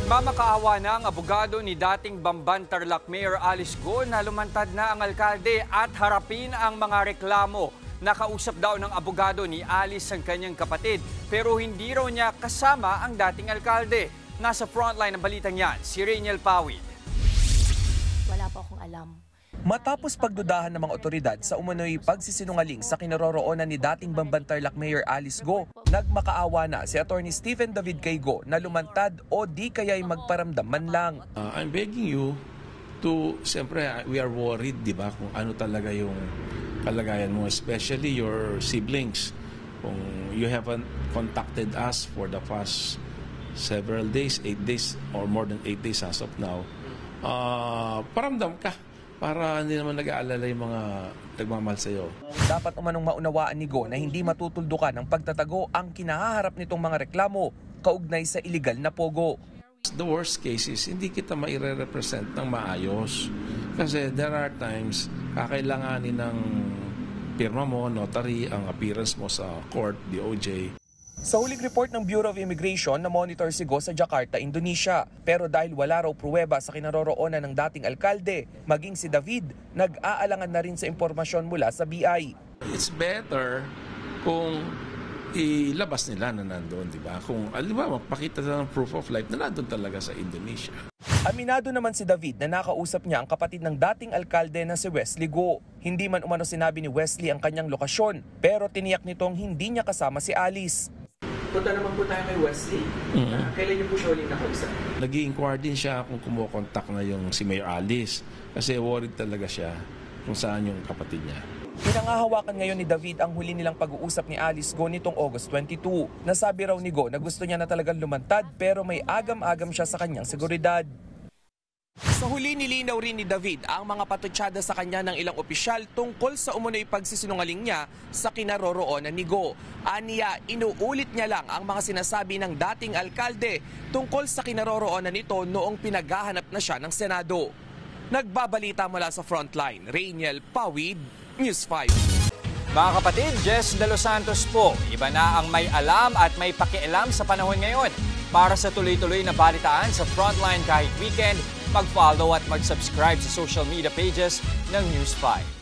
Nagmamakaawa na ang abogado ni dating Bamban Tarlac Mayor Alice Go na lumantad na ang alkalde at harapin ang mga reklamo. Nakausap daw ng abogado ni Alice ang kanyang kapatid pero hindi raw niya kasama ang dating alkalde. Nasa frontline ng balitang yan, si Rainiel Pawid. Wala po akong alam. Matapos pagdudahan ng mga otoridad sa umano'y pagsisinungaling sa kinaroroonan ni dating Bamban Tarlac Mayor Alice Go, nagmakaawa na si Attorney Stephen David kay Go na lumantad o di kaya'y magparamdam man lang. I'm begging you to, siyempre we are worried, di ba, kung ano talaga yung kalagayan mo, especially your siblings. Kung you haven't contacted us for the past several days, 8 days or more than 8 days as of now, paramdam ka. Para hindi naman nag-aalala yung mga nagmamahal sa'yo. Dapat umanong maunawaan ni Go na hindi matutuldukan ng pagtatago ang kinahaharap nitong mga reklamo kaugnay sa iligal na pogo. The worst case is hindi kita maire-represent ng maayos. Kasi there are times kakailanganin ng pirma mo, notary, ang appearance mo sa court, DOJ. Sa huling report ng Bureau of Immigration, na-monitor si Go sa Jakarta, Indonesia. Pero dahil wala raw pruweba sa kinaroroonan ng dating alkalde, maging si David, nag-aalangan na rin sa impormasyon mula sa BI. It's better kung ilabas nila na nandoon, di ba? Kung, di ba, magpakita na ng proof of life na nandoon talaga sa Indonesia. Aminado naman si David na nakausap niya ang kapatid ng dating alkalde na si Wesley Go. Hindi man umano sinabi ni Wesley ang kanyang lokasyon, pero tiniyak nitong hindi niya kasama si Alice. Punta naman po tayo kay Wesley. Kailan niyo po siya uling nakausap? Nag-i-inquire din siya kung kumukontak na yung si Mayor Alice. Kasi worried talaga siya kung saan yung kapatid niya. Pinangahawakan ngayon ni David ang huli nilang pag-uusap ni Alice Go nitong August 22. Nasabi raw ni Go na gusto niya na talagang lumantad pero may agam-agam siya sa kanyang seguridad. Sa huli nilinaw rin ni David ang mga patutsada sa kanya ng ilang opisyal tungkol sa umunoy pagsisinungaling niya sa kinaroroonan ni Go. Aniya, inuulit niya lang ang mga sinasabi ng dating alkalde tungkol sa kinaroroonan nito noong pinaghahanap na siya ng Senado. Nagbabalita mula sa frontline, Rainiel Pawid, News 5. Mga kapatid, Jess De Los Santos po. Iba na ang may alam at may pakialam sa panahon ngayon. Para sa tuloy-tuloy na balitaan sa Frontline kahit weekend, mag-follow at mag-subscribe sa social media pages ng News 5.